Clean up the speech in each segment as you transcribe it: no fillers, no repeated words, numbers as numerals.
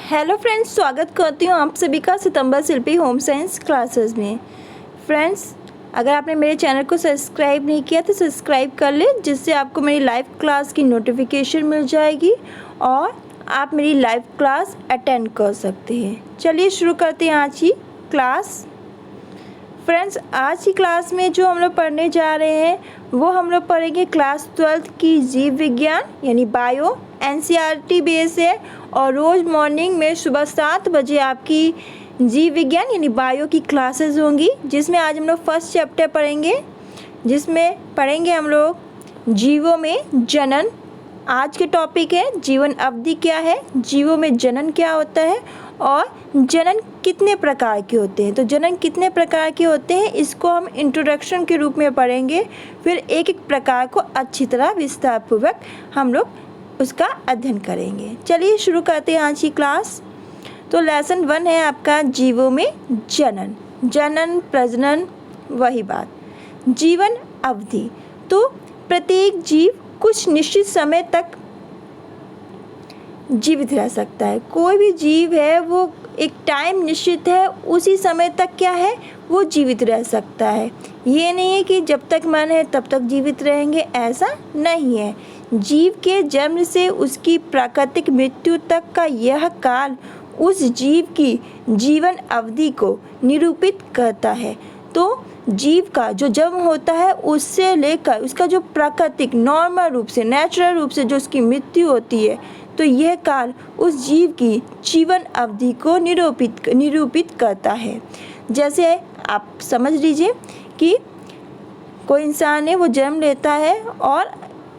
Hello friends, स्वागत करती हूँ आप सभी का सितंबर शिल्पी होम साइंस क्लासेस में। फ्रेंड्स, अगर आपने मेरे चैनल को सब्सक्राइब नहीं किया तो सब्सक्राइब कर ले, जिससे आपको मेरी लाइव क्लास की नोटिफिकेशन मिल जाएगी और आप मेरी लाइव क्लास अटेंड कर सकते हैं। चलिए शुरू करते हैं आज की क्लास। फ्रेंड्स, आज की क्लास में जो हम लोग पढ़ने जा रहे हैं वो हम लोग पढ़ेंगे क्लास 12 की जीव विज्ञान यानी बायो। एनसीईआरटी बेस है और रोज़ मॉर्निंग में सुबह 7 बजे आपकी जीव विज्ञान यानी बायो की क्लासेस होंगी, जिसमें आज हम लोग फर्स्ट चैप्टर पढ़ेंगे, जिसमें पढ़ेंगे हम लोग जीवों में जनन। आज के टॉपिक है जीवन अवधि क्या है, जीवों में जनन क्या होता है और जनन कितने प्रकार के होते हैं। तो जनन कितने प्रकार के होते हैं इसको हम इंट्रोडक्शन के रूप में पढ़ेंगे, फिर एक एक प्रकार को अच्छी तरह विस्तारपूर्वक हम लोग उसका अध्ययन करेंगे। चलिए शुरू करते हैं आज की क्लास। तो लेसन 1 है आपका जीवों में जनन। जनन प्रजनन वही बात। जीवन अवधि, तो प्रत्येक जीव कुछ निश्चित समय तक जीवित रह सकता है। कोई भी जीव है वो एक टाइम निश्चित है, उसी समय तक क्या है वो जीवित रह सकता है। ये नहीं है कि जब तक मन है तब तक जीवित रहेंगे, ऐसा नहीं है। जीव के जन्म से उसकी प्राकृतिक मृत्यु तक का यह काल उस जीव की जीवन अवधि को निरूपित करता है। तो जीव का जो जन्म होता है उससे लेकर उसका जो प्राकृतिक नॉर्मल रूप से नेचुरल रूप से जो उसकी मृत्यु होती है, तो यह काल उस जीव की जीवन अवधि को निरूपित करता है। जैसे आप समझ लीजिए कि कोई इंसान है वो जन्म लेता है और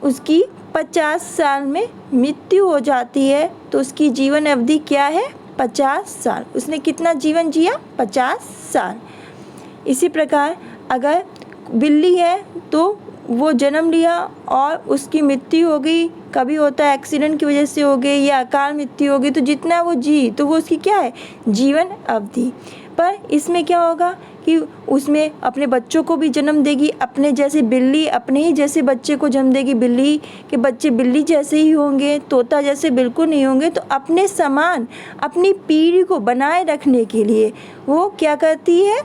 उसकी 50 साल में मृत्यु हो जाती है, तो उसकी जीवन अवधि क्या है 50 साल। उसने कितना जीवन जिया 50 साल। इसी प्रकार अगर बिल्ली है तो वो जन्म लिया और उसकी मृत्यु हो गई, कभी होता है एक्सीडेंट की वजह से हो गई या अकाल मृत्यु हो गई, तो जितना वो जी तो वो उसकी क्या है जीवन अवधि। पर इसमें क्या होगा कि उसमें अपने बच्चों को भी जन्म देगी, अपने जैसे बिल्ली अपने ही जैसे बच्चे को जन्म देगी, बिल्ली के बच्चे बिल्ली जैसे ही होंगे, तोता जैसे बिल्कुल नहीं होंगे। तो अपने समान अपनी पीढ़ी को बनाए रखने के लिए वो क्या करती है,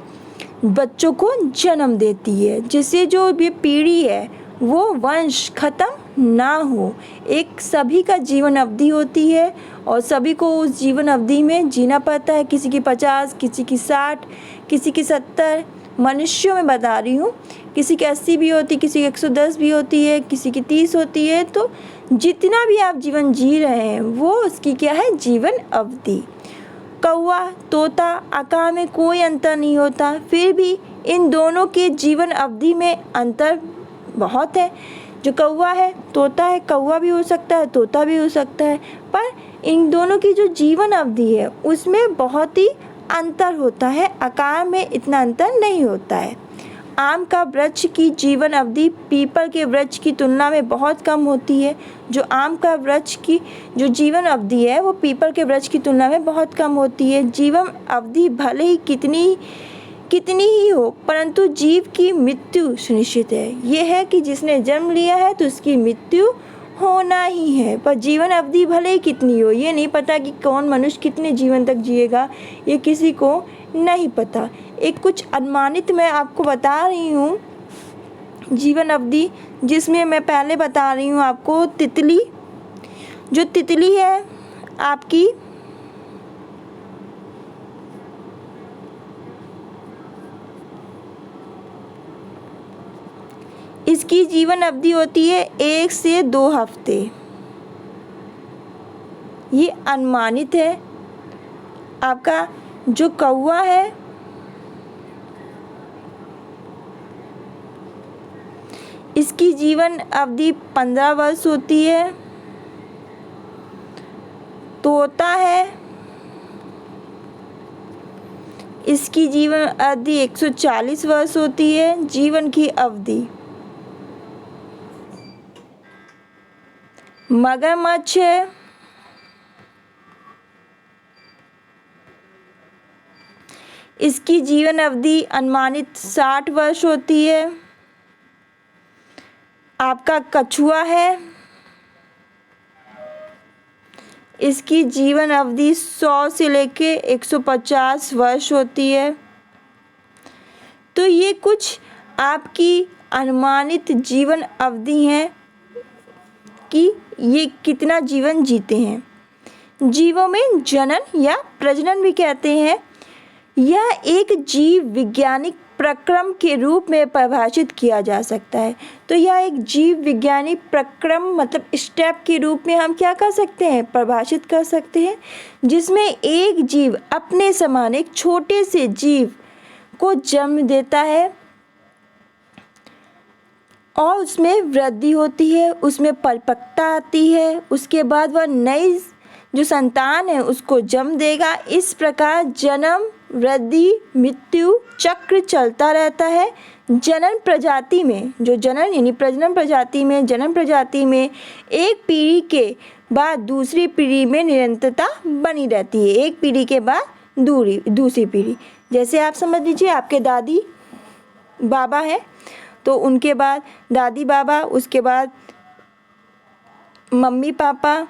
बच्चों को जन्म देती है, जिससे जो ये पीढ़ी है वो वंश खत्म ना हो। एक सभी का जीवन अवधि होती है और सभी को उस जीवन अवधि में जीना पड़ता है। किसी की 50, किसी की 60, किसी की 70, मनुष्यों में बता रही हूँ, किसी की 80 भी होती, किसी की 110 भी होती है, किसी की 30 होती है। तो जितना भी आप जीवन जी रहे हैं वो उसकी क्या है जीवन अवधि। कौवा तोता आकार में कोई अंतर नहीं होता, फिर भी इन दोनों के जीवन अवधि में अंतर बहुत है। जो कौवा है तोता है, कौवा भी हो सकता है तोता भी हो सकता है, पर इन दोनों की जो जीवन अवधि है उसमें बहुत ही अंतर होता है, आकार में इतना अंतर नहीं होता है। आम का वृक्ष की जीवन अवधि पीपल के वृक्ष की तुलना में बहुत कम होती है। जो आम का वृक्ष की जो जीवन अवधि है वो पीपल के वृक्ष की तुलना में बहुत कम होती है। जीवन अवधि भले ही कितनी ही हो, परंतु जीव की मृत्यु सुनिश्चित है। ये है कि जिसने जन्म लिया है तो उसकी मृत्यु होना ही है। पर जीवन अवधि भले ही कितनी हो, ये नहीं पता कि कौन मनुष्य कितने जीवन तक जिएगा, ये किसी को नहीं पता। एक कुछ अनुमानित मैं आपको बता रही हूँ जीवन अवधि, जिसमें मैं पहले बता रही हूँ आपको तितली। जो तितली है आपकी इसकी जीवन अवधि होती है 1 से 2 हफ्ते। ये अनुमानित है। आपका जो कौवा है इसकी जीवन अवधि 15 वर्ष होती है। तोता है इसकी जीवन अवधि 140 वर्ष होती है जीवन की अवधि। मगरमच्छ है इसकी जीवन अवधि अनुमानित 60 वर्ष होती है। आपका कछुआ है इसकी जीवन अवधि 100 से लेके 150 वर्ष होती है। तो ये कुछ आपकी अनुमानित जीवन अवधि हैं कि ये कितना जीवन जीते हैं। जीवों में जनन या प्रजनन भी कहते हैं। यह एक जीव वैज्ञानिक प्रक्रम के रूप में परिभाषित किया जा सकता है। तो यह एक जीव विज्ञानिक प्रक्रम मतलब स्टेप के रूप में हम क्या कर सकते हैं, परिभाषित कर सकते हैं, जिसमें एक जीव अपने समान एक छोटे से जीव को जन्म देता है और उसमें वृद्धि होती है, उसमें परिपक्वता आती है, उसके बाद वह नई जो संतान है उसको जन्म देगा। इस प्रकार जन्म, वृद्धि, मृत्यु चक्र चलता रहता है। जनन प्रजाति में जो जनन यानी प्रजनन प्रजाति में, जनन प्रजाति में एक पीढ़ी के बाद दूसरी पीढ़ी में निरंतरता बनी रहती है। एक पीढ़ी के बाद दूसरी पीढ़ी, जैसे आप समझ लीजिए आपके दादी बाबा हैं तो उनके बाद दादी बाबा, उसके बाद मम्मी पापा,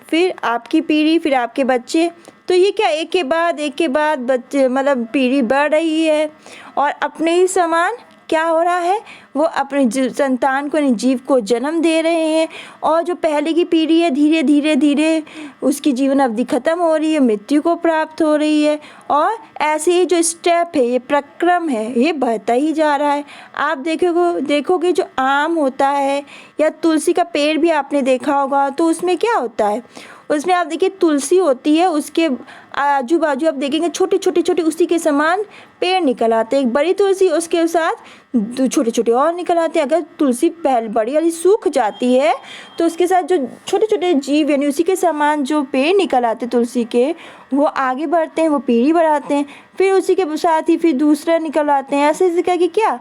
फिर आपकी पीढ़ी, फिर आपके बच्चे। तो ये क्या एक के बाद बच्चे मतलब पीढ़ी बढ़ रही है और अपने ही समान क्या हो रहा है, वो अपने संतान को, जीव को जन्म दे रहे हैं। और जो पहले की पीढ़ी है धीरे धीरे उसकी जीवन अवधि खत्म हो रही है, मृत्यु को प्राप्त हो रही है। और ऐसे ही जो स्टेप है, ये प्रक्रम है, ये बढ़ता ही जा रहा है। आप देखोगे जो आम होता है या तुलसी का पेड़ भी आपने देखा होगा, तो उसमें क्या होता है, उसमें आप देखिए तुलसी होती है, उसके आजू बाजू आप देखेंगे छोटे उसी के समान पेड़ निकल आते हैं। एक बड़ी तुलसी, उसके साथ छोटे और निकल आते हैं। अगर तुलसी पहले बड़ी वाली सूख जाती है तो उसके साथ जो छोटे जीव यानी उसी के समान जो पेड़ निकल आते हैं तुलसी के, वो आगे बढ़ते हैं, वो पीढ़ी बढ़ाते हैं। फिर उसी के साथ ही फिर दूसरा निकल आते हैं। ऐसे करके क्या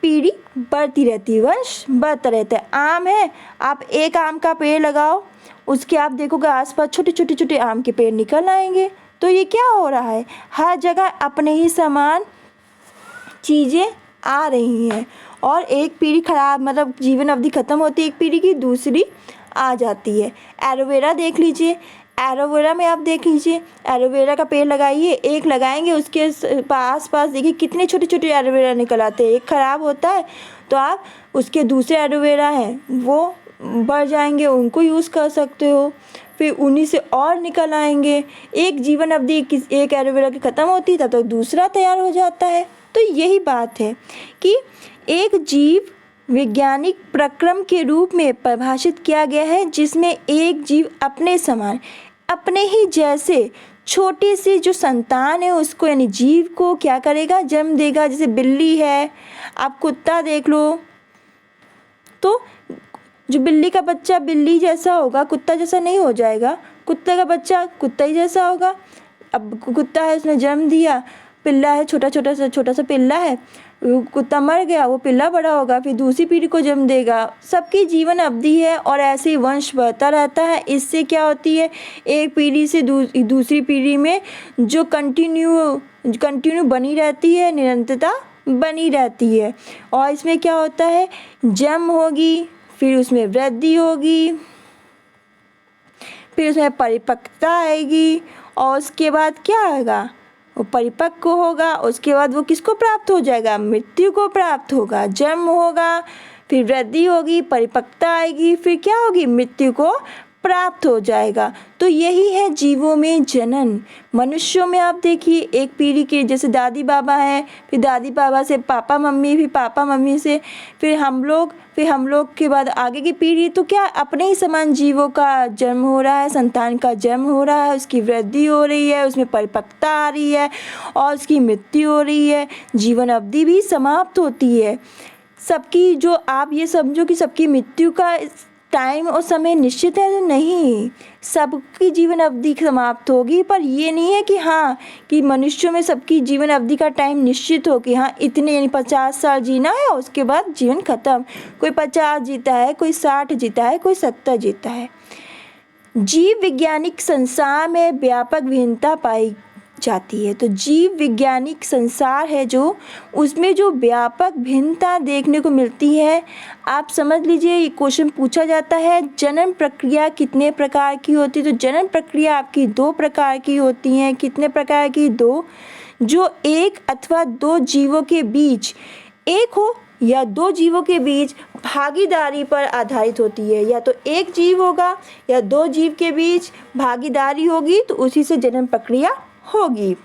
पीढ़ी बढ़ती रहती है, वंश बढ़ता रहता है। आम है, आप एक आम का पेड़ लगाओ, उसके आप देखोगे आसपास छोटे आम के पेड़ निकल आएंगे। तो ये क्या हो रहा है, हर जगह अपने ही समान चीज़ें आ रही हैं और एक पीढ़ी खराब मतलब जीवन अवधि खत्म होती है, एक पीढ़ी की दूसरी आ जाती है। एलोवेरा देख लीजिए, एलोवेरा में आप देख लीजिए, एलोवेरा का पेड़ लगाइए, एक लगाएंगे उसके आस पास देखिए कितने छोटे एलोवेरा निकल आते हैं। एक ख़राब होता है तो आप उसके दूसरे एलोवेरा हैं वो बढ़ जाएंगे, उनको यूज़ कर सकते हो। फिर उन्हीं से और निकल आएंगे। एक जीवन अवधि एक एलोवेरा की ख़त्म होती है तब तक दूसरा तैयार हो जाता है। तो यही बात है कि एक जीव वैज्ञानिक प्रक्रम के रूप में परिभाषित किया गया है, जिसमें एक जीव अपने समान, अपने ही जैसे छोटी सी जो संतान है उसको यानी जीव को क्या करेगा, जन्म देगा। जैसे बिल्ली है, आप कुत्ता देख लो, तो जो बिल्ली का बच्चा बिल्ली जैसा होगा, कुत्ता जैसा नहीं हो जाएगा। कुत्ते का बच्चा कुत्ता ही जैसा होगा। अब कुत्ता है, उसने जन्म दिया, पिल्ला है, छोटा सा पिल्ला है, कुत्ता मर गया, वो पिल्ला बड़ा होगा, फिर दूसरी पीढ़ी को जन्म देगा। सबकी जीवन अवधि है और ऐसे ही वंश बढ़ता रहता है। इससे क्या होती है, एक पीढ़ी से दूसरी पीढ़ी में जो कंटिन्यू बनी रहती है, निरंतरता बनी रहती है। और इसमें क्या होता है, जन्म होगी, फिर उसमें वृद्धि होगी, फिर उसमें परिपक्वता आएगी और उसके बाद क्या आएगा, वो परिपक्व होगा। उसके बाद वो किसको प्राप्त हो जाएगा, मृत्यु को प्राप्त होगा। जन्म होगा, फिर वृद्धि होगी, परिपक्वता आएगी, फिर क्या होगी, मृत्यु को प्राप्त हो जाएगा। तो यही है जीवों में जनन। मनुष्यों में आप देखिए एक पीढ़ी के जैसे दादी बाबा हैं, फिर दादी बाबा से पापा मम्मी, फिर पापा मम्मी से फिर हम लोग के बाद आगे की पीढ़ी। तो क्या अपने ही समान जीवों का जन्म हो रहा है, संतान का जन्म हो रहा है, उसकी वृद्धि हो रही है, उसमें परिपक्वता आ रही है और उसकी मृत्यु हो रही है, जीवन अवधि भी समाप्त होती है। सबकी जो आप ये समझो कि सबकी मृत्यु का टाइम और समय निश्चित है, तो नहीं, सबकी जीवन अवधि समाप्त होगी। पर ये नहीं है कि हाँ कि मनुष्यों में सबकी जीवन अवधि का टाइम निश्चित हो कि हाँ इतने यानी 50 साल जीना है और उसके बाद जीवन खत्म। कोई 50 जीता है, कोई 60 जीता है, कोई 70 जीता है। जीव वैज्ञानिक संसार में व्यापक भिन्नता पाई जाती है। तो जीव विज्ञानिक संसार है जो, उसमें जो व्यापक भिन्नता देखने को मिलती है, आप समझ लीजिए ये क्वेश्चन पूछा जाता है जनन प्रक्रिया कितने प्रकार की होती है। तो जनन प्रक्रिया आपकी 2 प्रकार की होती हैं। कितने प्रकार की? 2, जो एक अथवा 2 जीवों के बीच, एक हो या 2 जीवों के बीच भागीदारी पर आधारित होती है। या तो एक जीव होगा या 2 जीव के बीच भागीदारी होगी तो उसी से जनन प्रक्रिया होगी।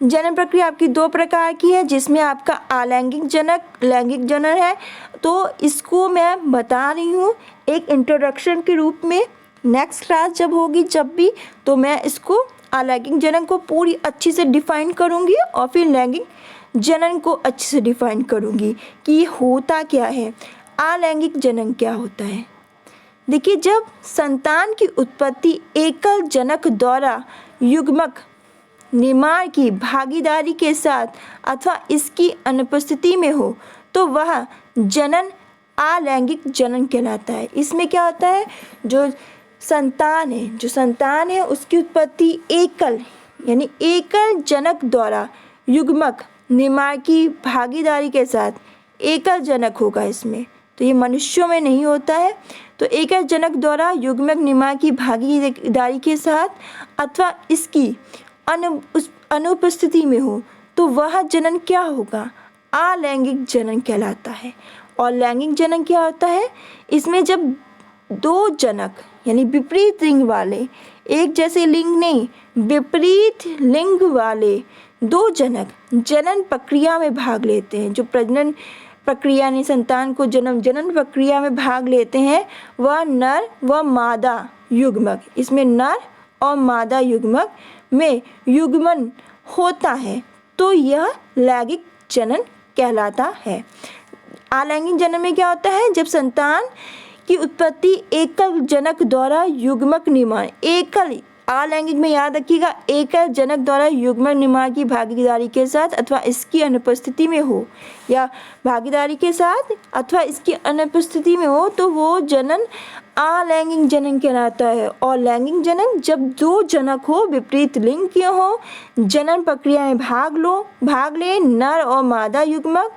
जनन प्रक्रिया आपकी 2 प्रकार की है, जिसमें आपका अलैंगिक जनक, लैंगिक जनन है। तो इसको मैं बता रही हूँ एक इंट्रोडक्शन के रूप में। नेक्स्ट क्लास जब होगी, जब भी, तो मैं इसको अलैंगिक जनन को पूरी अच्छी से डिफाइन करूँगी और फिर लैंगिक जनन को अच्छे से डिफाइन करूँगी कि ये होता क्या है, अलैंगिक जनन क्या होता है। देखिए, जब संतान की उत्पत्ति एकल जनक द्वारा युग्मक निर्माण की भागीदारी के साथ अथवा इसकी अनुपस्थिति में हो तो वह जनन अलैंगिक जनन कहलाता है। इसमें क्या होता है, जो संतान है उसकी उत्पत्ति एकल यानी एकल जनक द्वारा युग्मक निर्माण की भागीदारी के साथ, एकल जनक होगा इसमें, तो ये मनुष्यों में नहीं होता है। तो एकल जनक द्वारा युग्मक निर्माण की भागीदारी के साथ अथवा इसकी अनुपस्थिति में हो तो वह जनन क्या होगा, अलैंगिक जनन कहलाता है। और लैंगिक जनन क्या होता है, इसमें जब 2 जनक यानी विपरीत लिंग वाले, एक जैसे लिंग नहीं, विपरीत लिंग वाले 2 जनक जनन प्रक्रिया में भाग लेते हैं। जो प्रजनन प्रक्रिया यानी संतान को जनन प्रक्रिया में भाग लेते हैं, वह नर व मादा युग्मक, इसमें नर और मादा युग्मक में युग्मन होता है, तो यह लैंगिक जनन कहलाता है। अलैंगिक जनन में क्या होता है, जब संतान की उत्पत्ति एकल जनक द्वारा युग्मक निर्माण, एकल, अलैंगिक में याद रखिएगा, एकल जनक द्वारा युग्मक निर्माण की भागीदारी के साथ अथवा इसकी अनुपस्थिति में हो, या भागीदारी के साथ अथवा इसकी अनुपस्थिति में हो तो वो जनन अलैंगिक जनन कहलाता है। और लैंगिक जनन जब 2 जनक हो, विपरीत लिंग के हो, जनन प्रक्रिया में भाग ले, नर और मादा युग्मक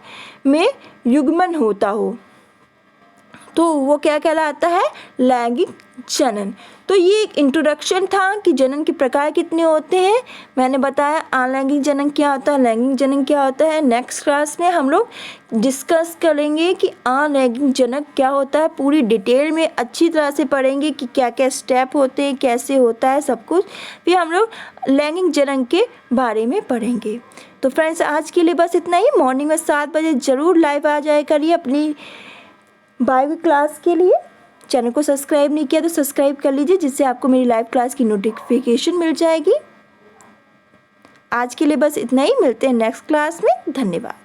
में युग्मन होता हो, तो वो क्या कहलाता है, लैंगिक जनन। तो ये एक इंट्रोडक्शन था कि जनन के प्रकार कितने होते हैं। मैंने बताया अलैंगिक जनन क्या होता है, लैंगिक जनन क्या होता है। नेक्स्ट क्लास में हम लोग डिस्कस करेंगे कि अलैंगिक जनन क्या होता है, पूरी डिटेल में अच्छी तरह से पढ़ेंगे कि क्या क्या स्टेप होते हैं, कैसे होता है सब कुछ। फिर हम लोग लैंगिक जनन के बारे में पढ़ेंगे। तो फ्रेंड्स, आज के लिए बस इतना ही। मॉर्निंग में 7 बजे ज़रूर लाइव आ जाया करिए अपनी बायो क्लास के लिए। चैनल को सब्सक्राइब नहीं किया तो सब्सक्राइब कर लीजिए, जिससे आपको मेरी लाइव क्लास की नोटिफिकेशन मिल जाएगी। आज के लिए बस इतना ही, मिलते हैं नेक्स्ट क्लास में। धन्यवाद।